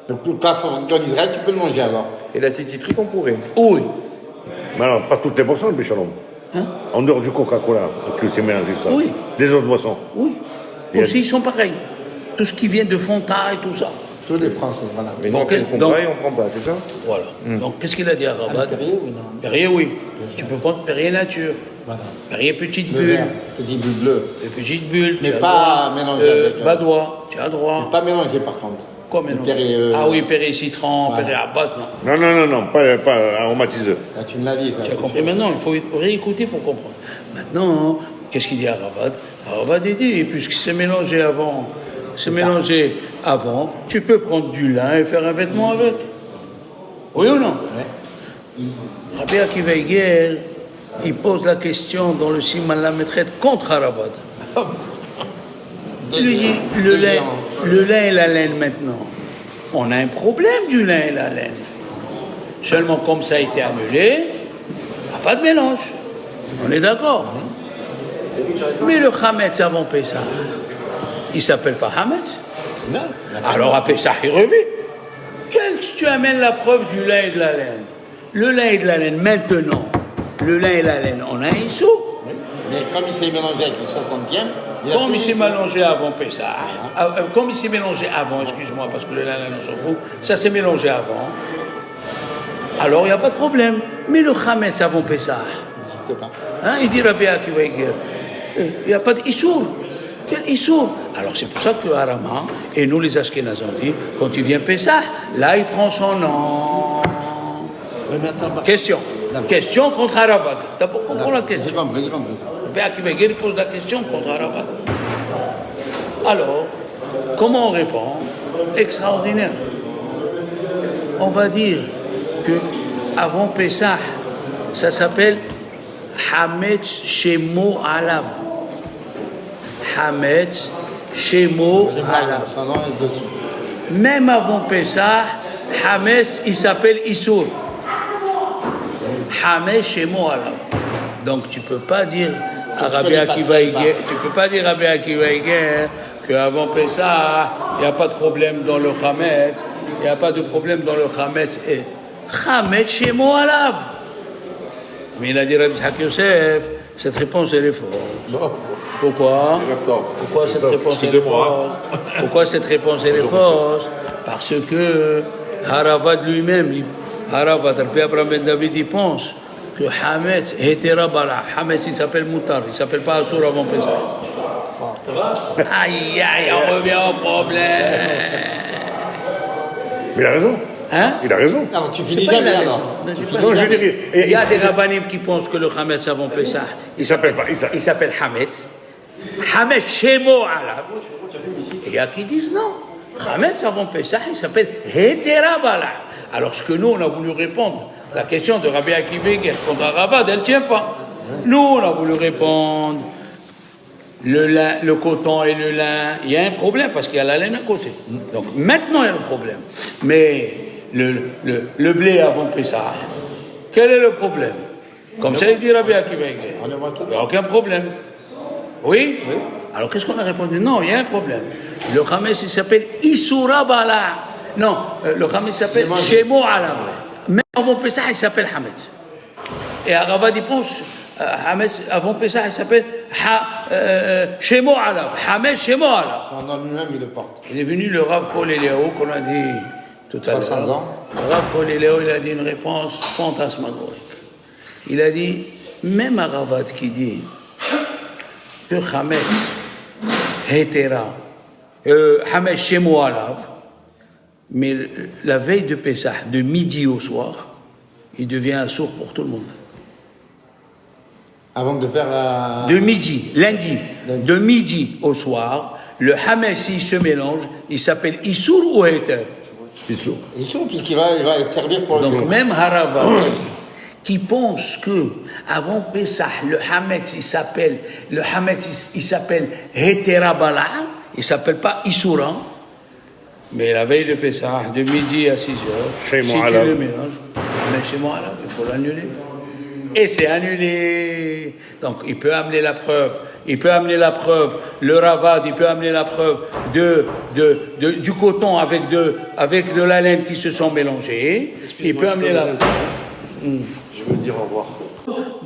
Donc, toi, en Israël, tu peux le manger alors.
Et l'acide citrique, on pourrait.
Oui.
Mais alors, pas toutes les boissons, le Béchalom. En dehors du Coca-Cola, que c'est mélangé ça.
Oui.
Les autres boissons.
Oui.
Il y a-
Aussi, ils sont pareils. Tout ce qui vient de Fanta et tout ça.
Tous les Français, voilà.
Mais nous, on
Donc,
prend pas et on prend pas, c'est ça?
Voilà. Donc, qu'est-ce qu'il a dit à Rabat?
Perrier, oui, non.
Perrier, oui. Tu peux prendre Perrier nature.
Voilà.
Perrier petite
Le
bulle.
vert, petit bulle bleu.
Les petites bulles.
Mais
tu as
pas
droit.
mélangé avec,
Badois, tu as droit.
Pas mélangé par contre.
Quoi mélanger?
Perrier,
Ah oui, Perrier citron,
voilà.
Perrier Abbas, non.
Non, pas aromatiseur.
Là, tu me l'as dit. Ça,
Tu as compris maintenant, il faut réécouter pour comprendre. Maintenant, qu'est-ce qu'il dit à Rabat? Rabat dit, puisque c'est mélangé avant, tu peux prendre du lin et faire un vêtement avec. Oui ou non? Rabbi Akiva Iger, il pose la question dans le Siman la maîtresse contre Rabat. Il lui dit, le lin et la laine maintenant, on a un problème du lin et la laine. Seulement comme ça a été annulé, il n'y a pas de mélange. On est d'accord. Mais le Hametz avant Pessah, il ne s'appelle pas Hametz.
Non.
Alors à Pessah, il revit. Tu amènes la preuve du lin et de la laine. Le lin et de la laine, maintenant, le lin et la laine, on a un sourd.
Mais comme il s'est mélangé avec le 60e,
Comme il s'est mélangé avant Pessah, comme il s'est mélangé avant, excuse-moi, parce que le lin et la laine, on s'en fout, ça s'est mélangé avant. Alors il n'y a pas de problème. Mais le Hametz avant Pessah,
n'existe pas.
hein, il dit Rabbi Akiva Iger, il n'y a pas d'Issour. Quel Issour? Alors c'est pour ça que Arama, et nous les Ashkénazes ont dit, quand il vient Pessah, là il prend son nom. Question. Question contre Aravat. D'abord comprends la
J'ai
question.
compris, j'ai compris.
Rabbi Akiva Iger il pose la question contre Aravat. Alors, comment on répond? Extraordinaire. On va dire que avant Pessah, ça s'appelle Hametz Shemo Alav. Hametz Shemo Alav.
Son nom est dessus.
Même avant Pessah, Hametz, il s'appelle Issour. Hametz Shemo Alav. Donc tu peux pas dire à Rabbi Akiva Iger, tu peux pas dire à Rabbi Akiva Iger qu'avant Pessah, il n'y a pas de problème dans le Hametz, il n'y a pas de problème dans le Hametz et Hametz Shemo Alav. Mais il a dit Rabbi Ishaq Yosef, cette réponse elle est fausse. Pourquoi? Pourquoi cette réponse elle est fausse? Pourquoi cette réponse elle est fausse? Parce que Haravad lui-même, Haravad, Rabbi Abraham Ben David, il pense que Hametz était Rabala. Hametz il s'appelle Moutar, il ne s'appelle pas Assour avant Pessah. Aïe aïe, on revient au problème.
Mais il a raison.
Hein?
Il a raison.
Alors tu
C'est
finis
pas il
jamais
a
alors.
raison. Non, je dis pas
Non,
il a
je veux
raison.
dire,
Il y a des rabbanim qui pensent que le Hametz avant Pessah,
Il s'appelle pas.
il s'appelle Hametz. Hametz Shemo Alav. Et il y a qui disent non. Hametz avant Pessah, il s'appelle Heterabala. Alors ce que nous, on a voulu répondre, la question de Rabbi Akiva Iger contre Aravad, elle ne tient pas. Nous, on a voulu répondre, le coton et le lin, il y a un problème parce qu'il y a la laine à côté. Donc maintenant, il y a le problème. Mais le blé avant Pessah, quel est le problème? Comme ça, il dit Rabbi Akiva Iger.
On le voit tout.
Il n'y a aucun problème. Oui? Alors qu'est-ce qu'on a répondu? Non, il y a un problème. Le Hametz, il s'appelle Issoura Bala. Non, le Hametz s'appelle Shemo Alav. Même avant Pessah, il s'appelle Hametz. Et Aravad, il pense, Hametz, avant Pessah, il s'appelle Shemo Alav. Hametz Shemo Alav.
Son nom lui-même, il le porte.
Il est venu le Rav Koléléo, qu'on a dit tout à l'heure.
300 ans.
Le Rav Koléléo, il a dit une réponse fantasmagorique. Il a dit, même Aravad qui dit que Hametz, Hetera, Hametz Shemo Alav, mais la veille de Pessah, de midi au soir, il devient un sourd pour tout le monde.
Avant de faire la...
De midi, lundi, de midi au soir, le Hametz, s'il se mélange, il s'appelle Issour ou Heter?
Ils sont.
Ils sont, puis il va servir pour le
Donc
soir.
même Harava, qui pense que avant Pessah, le Hametz, il s'appelle Heterabala, il s'appelle pas Issoura, mais la veille de Pessah, de midi à 6 heures,
Chez
si tu
Mo'alab.
le mélanges, mais chez Mo'alab, il faut l'annuler. Et c'est annulé. Donc il peut amener la preuve. Le Ravad, il peut amener la preuve du coton avec de la laine qui se sont mélangés. Il peut amener la
Je veux dire au revoir.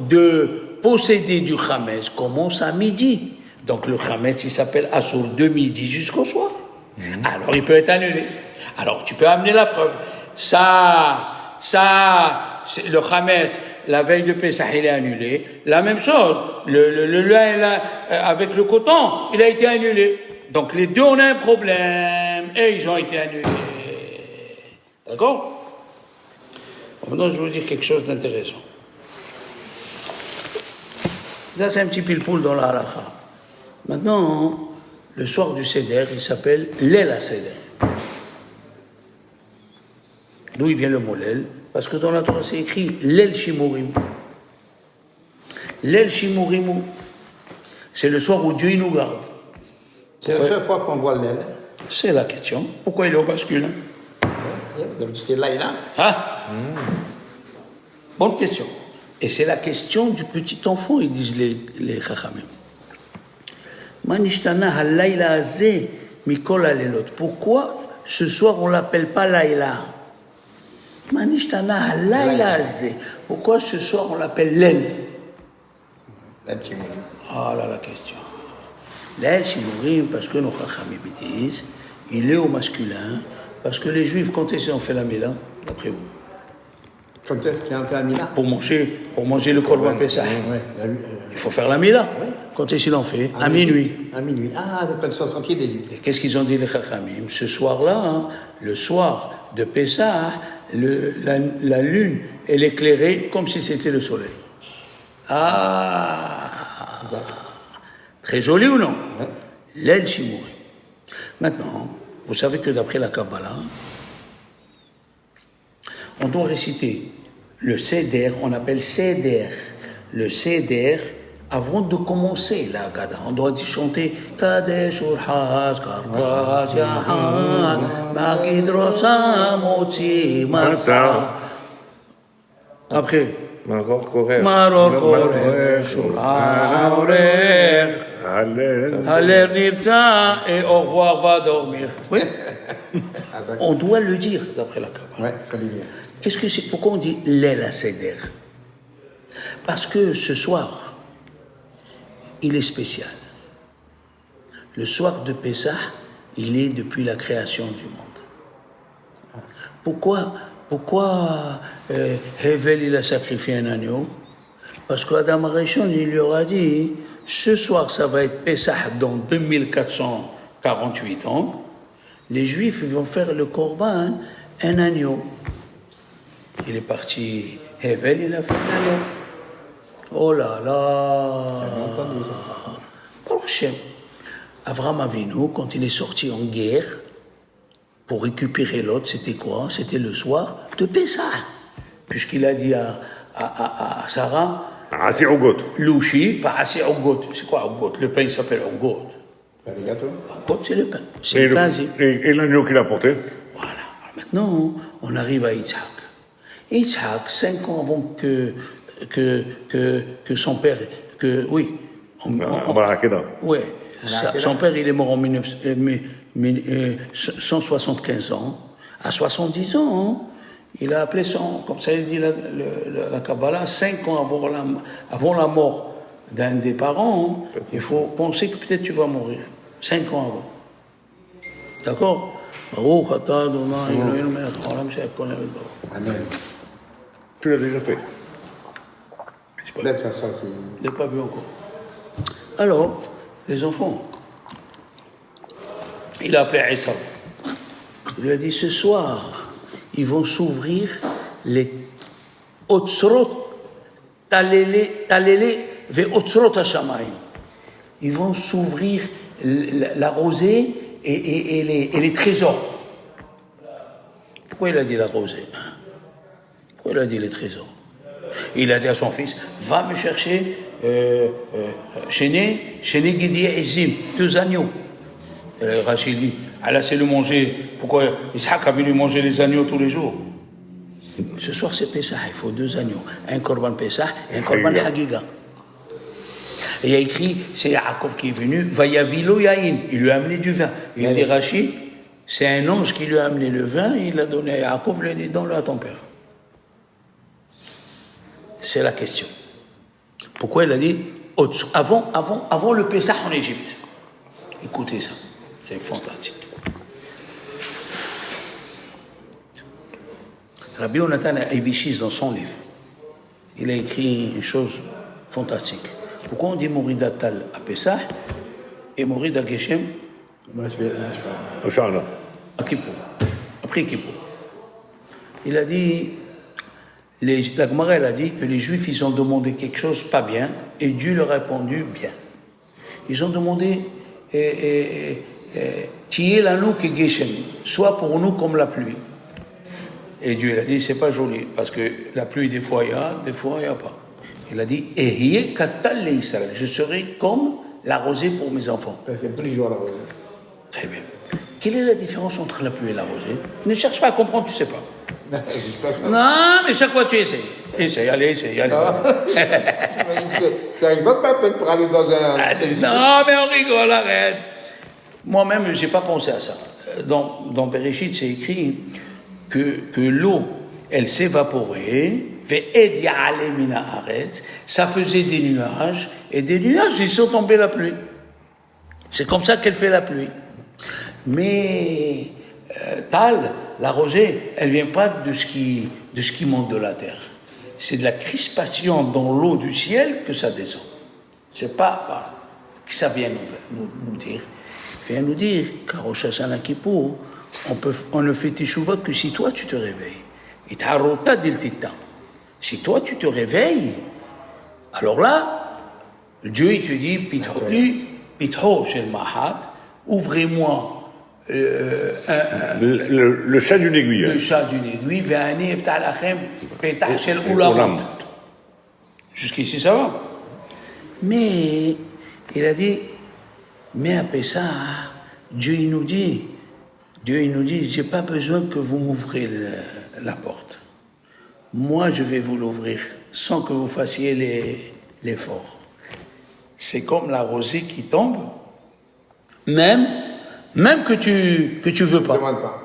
de posséder du Hametz commence à midi. Donc le Hametz, il s'appelle Assour de midi jusqu'au soir. Alors il peut être annulé. Alors tu peux amener la preuve. Le Hametz, la veille de Pessah, il est annulé. La même chose, le lin avec le coton, il a été annulé. Donc les deux, on a un problème. Et ils ont été annulés. D'accord? Maintenant, je vais vous dire quelque chose d'intéressant. Ça, c'est un petit pile-poule dans la halakha. Maintenant, le soir du Seder, il s'appelle Lela Seder. D'où il vient le mot Lel? Parce que dans la Torah, c'est écrit Lel Shimurim. Lel Shimurimu. C'est le soir où Dieu il nous garde.
C'est la seule fois qu'on voit l'aile.
C'est la question. Pourquoi il est au masculin?
Donc c'est là et là.
Ah Bonne question. Et c'est la question du petit enfant, ils disent les Chachamim. Manishtana halayla azeh mikol halelot. Pourquoi ce soir on l'appelle pas Laïla? Manishtana halayla azeh. Pourquoi ce soir on l'appelle Lel?
L'aile chez moi.
Ah là la question. Lel Shimurim, parce que nos Chachamim disent, il est au masculin, parce que les Juifs, quand est-ce qu'ils ont fait la Mila, d'après vous?
Quand est-ce qu'il y a un peu à Mila?
Pour manger le Korban Pessah. Il faut faire la Mila. Quand est-ce qu'ils l'ont fait? À minuit.
À minuit. Ah, donc quand ils sont sortis des livres.
Et qu'est-ce qu'ils ont dit les Chachamim? Ce soir-là, le soir de Pessah, la lune, elle éclairait comme si c'était le soleil. Ah, très joli ou non? L'El Shimurim. Maintenant, vous savez que d'après la Kabbalah, on doit réciter le Seder, on appelle Seder. Le Seder, avant de commencer la Haggadah, on doit chanter Kadesh Urhaz, Karpas Yahan, Magid Rosa, Motzi, Masa. Après,
Maror Korer.
Maror Korer, Shula Aurer, Haler Nirta, et au revoir, va dormir. Oui. On doit le dire d'après la Kabbalah.
Ouais, il fallait dire.
Qu'est-ce que c'est? Pourquoi on dit Leila Seder? Parce que ce soir, il est spécial. Le soir de Pessah, il est depuis la création du monde. Pourquoi Hevel il a sacrifié un agneau? Parce qu'Adam Arishon, il lui aura dit, ce soir ça va être Pessah dans 2448 ans. Les Juifs ils vont faire le Korban, un agneau. Il est parti, Hevel, il a fait un agneau. Oh là là! Baruch Hashem. Avram Avinu, quand il est sorti en guerre pour récupérer l'autre, c'était quoi? C'était le soir de Pessah. Puisqu'il a dit à Sarah,
Asi Ogot.
Louchi, va assez Ogot. C'est quoi Ogot? Le pain s'appelle Ogot.
Les gâteaux.
Ogot, c'est le pain. C'est le pain.
Et l'agneau qu'il a porté?
Voilà. Alors maintenant, on arrive à Yitzhak. Yitzhak, 5 ans avant que son père, ouais, son père il est mort en 175 ans. À 70 ans, il a appelé comme ça il dit la Kabbalah, 5 ans avant la mort d'un des parents, il faut penser que peut-être tu vas mourir. 5 ans avant. D'accord? Baruch atah Adonai Eloheinu melech haolam she'akol na'amid baro.
Amen.
Tu l'as déjà fait.
Peut-être ça, c'est.
Je n'ai pas vu encore. Alors, les enfants, il a appelé Issa. Il lui a dit, ce soir, ils vont s'ouvrir les Otsrot, Talele, ve Otsrot Hashamayim. Ils vont s'ouvrir la rosée et les trésors. Pourquoi il a dit la rosée, hein? Pourquoi il a dit les trésors? Il a dit à son fils, va me chercher chez Guidi Izim, 2 agneaux. Rachid dit, Allah sait le manger. Pourquoi Ishaq a venu manger les agneaux tous les jours? Ce soir c'est Pessah, il faut 2 agneaux. Un korban Pessah et un korban Hagiga. Et il y a écrit, c'est Yaakov qui est venu, Vayavilo Yain, il lui a amené du vin. Il dit Rachid, c'est un ange qui lui a amené le vin, il l'a donné à Yaakov, il lui a dit, donne-le à ton père. C'est la question. Pourquoi il a dit avant le Pessah en Égypte? Écoutez ça, c'est fantastique. Rabbi Yonatan Aibishis, dans son livre, il a écrit une chose fantastique. Pourquoi on dit Morid Atal à Pessah et Morid à Geshem à Kippour, après Kippour? Il a dit, la Gemara, elle a dit que les Juifs, ils ont demandé quelque chose pas bien, et Dieu leur a répondu bien. Ils ont demandé Tiye lanu ke Geshem, soit pour nous comme la pluie. Et Dieu, il a dit, c'est pas joli, parce que la pluie, des fois il y a, des fois il n'y a pas. Il a dit, Ehiye katal le Israël, je serai comme la rosée pour mes enfants.
C'est tous les jours la rosée.
Très bien. Quelle est la différence entre la pluie et la rosée? Ne cherche pas à comprendre, tu sais pas. Non, mais chaque fois tu essayes. Essaye, allez.
Tu n'arrives pas à peine pour aller dans un...
Non, mais on rigole, arrête. Moi-même, je n'ai pas pensé à ça. Dans Bereshit, c'est écrit que l'eau, elle s'évaporait, ça faisait des nuages, et des nuages, ils sont tombés la pluie. C'est comme ça qu'elle fait la pluie. Mais Tal, la rosée, elle ne vient pas de ce qui monte de la terre. C'est de la crispation dans l'eau du ciel que ça descend. C'est pas que ça vient nous dire. Vient nous dire qu'à Rosh Hashanah Kippour, on ne fait teshuva que si toi tu te réveilles. Et t'arrota diltita. Si toi tu te réveilles, alors là, Dieu il te dit pitho shel mahat, ouvrez-moi
le chat d'une aiguille.
Le chat d'une aiguille, ve'ani eftah lachem petah shel ulamot. Jusqu'ici ça va. Mais il a dit, mais à Pessah, Dieu il nous dit, j'ai pas besoin que vous m'ouvrez la porte. Moi, je vais vous l'ouvrir sans que vous fassiez l'effort. C'est comme la rosée qui tombe, même que tu veux pas.
Demande pas.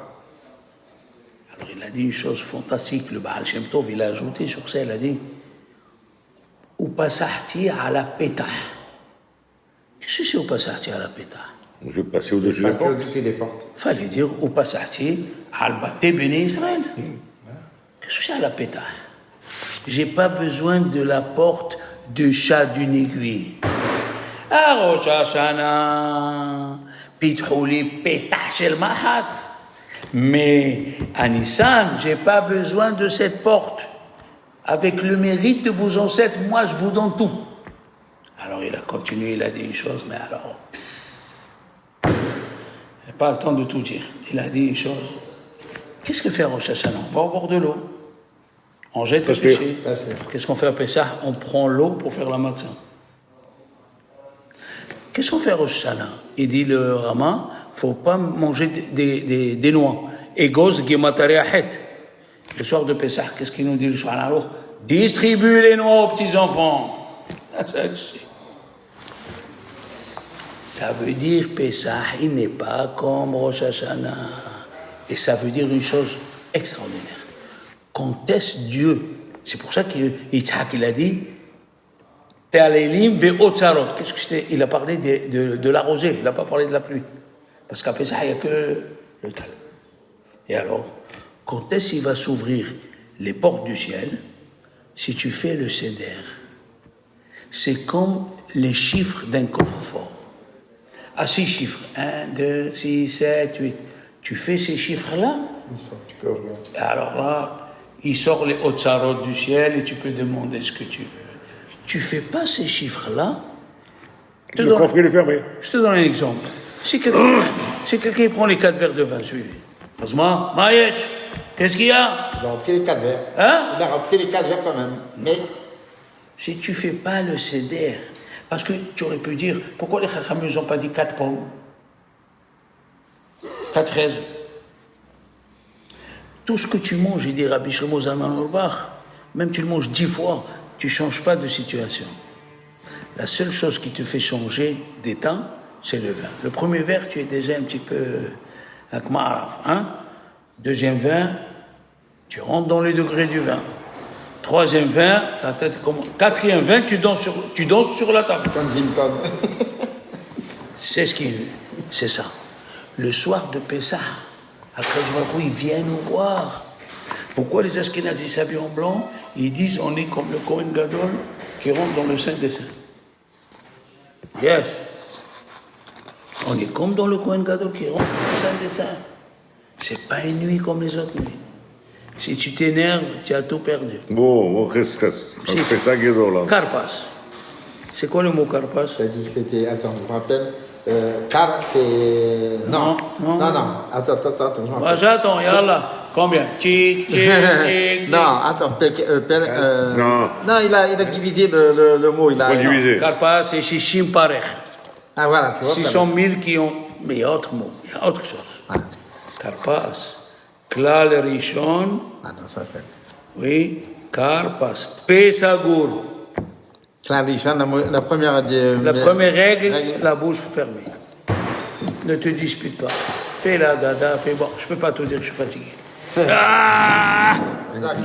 Alors il a dit une chose fantastique, le Baal Shem Tov, il a ajouté sur ça, il a dit ou passahti à la pétah. Qu'est-ce que c'est ou passahti à la pétah?
Je vais passer au-dessus des
Passer
portes.
au-dessus des portes.
Fallait dire ou passahti à al-Baté Béné Israël. Qu'est-ce que c'est à la pétah? J'ai pas besoin de la porte de chat d'une aiguille. À Rosh Hashanah, pithouli pétah shel mahat. Mais à Nissan, j'ai pas besoin de cette porte. Avec le mérite de vos ancêtres, moi je vous donne tout. Alors il a continué, il a dit une chose, mais alors, il n'a pas le temps de tout dire. Il a dit une chose. Qu'est-ce que fait Rosh Hashanah? On va au bord de l'eau. On jette le péché. Qu'est-ce qu'on fait à Pessah? On prend l'eau pour faire la matzah. Qu'est-ce qu'on fait à Rosh Hashanah? Il dit le Rama, il ne faut pas manger des noix. Egoz gematari ahet. Le soir de Pessah, qu'est-ce qu'il nous dit le Shulchan Aruch? Distribue les noix aux petits-enfants. Ça veut dire Pessah, il n'est pas comme Rosh Hashanah. Et ça veut dire une chose extraordinaire. Quand est-ce Dieu? C'est pour ça qu'Yitzhak, il a dit Te'alelim ve'otzarot. Qu'est-ce que c'était? Il a parlé de la rosée, il n'a pas parlé de la pluie. Parce qu'à Pessah, il n'y a que le tal. Et alors, quand est-ce qu'il va s'ouvrir les portes du ciel? Si tu fais le seder, c'est comme les chiffres d'un coffre-fort. À 6 chiffres, 1, 2, 6, 7, 8. Tu fais ces chiffres-là,
Tu peux ouvrir.
alors là, il sort les otzarot du ciel et tu peux demander ce que tu veux. Tu fais pas ces chiffres-là.
Le coffre il est fermé.
Je te donne un exemple. Si quelqu'un prend les 4 verres de vin, suivez. Osma, Maïesh, Qu'est-ce qu'il y a?
Il a repris les 4 vers.
Hein?
Il a repris les 4 vers quand même. Mais
Si tu fais pas le seder, parce que tu aurais pu dire, pourquoi les Chachamim n'ont pas dit 4 pommes? 4 fraises. Tout ce que tu manges, il dit Rabbi Shlomo Zalman Auerbach, même tu le manges 10 fois, tu ne changes pas de situation. La seule chose qui te fait changer d'état, c'est le vin. Le premier verre, tu es déjà un petit peu akmaraf, hein? Deuxième vin, tu rentres dans les degrés du vin. Troisième vin, ta tête commence. Quatrième vin, tu danses sur la table.
comme Jim Tom.
C'est c'est ça. Le soir de Pessah, Akadosh Baruch Hu, il vient nous voir. Pourquoi les Ashkénazis s'habillent en blanc? Ils disent on est comme le Kohen Gadol qui rentre dans le Saint des Saints. Yes. On est comme dans le Kohen Gadol qui rentre dans le Saint des Saints. C'est pas une nuit comme les autres nuits. Si tu t'énerves, tu as tout perdu.
Bon, reste. On fait ça, Guédo, là.
Karpas. C'est quoi le mot karpas?
Ça dit que c'était. Attends, je me rappelle. Car, c'est. Non. Attends, je me rappelle.
Ah, j'attends, yallah. Combien? Tchik, tchik, tchik.
Non, attends, non, il a divisé le mot. Il a.
Pas divisé.
Karpas, c'est Shishim Parech.
Ah, voilà, tu vois.
600 000 qui ont. Mais il y a autre mot, il y a autre chose. Karpas. Klal Rishon.
Attends, ça fait.
Oui. Karpas. Pesagour.
Clarichon, la première.
La première règle, la bouche fermée. Ne te dispute pas. Fais la dada, fais bon. Je peux pas te dire que je suis fatigué. Ah!
Exact.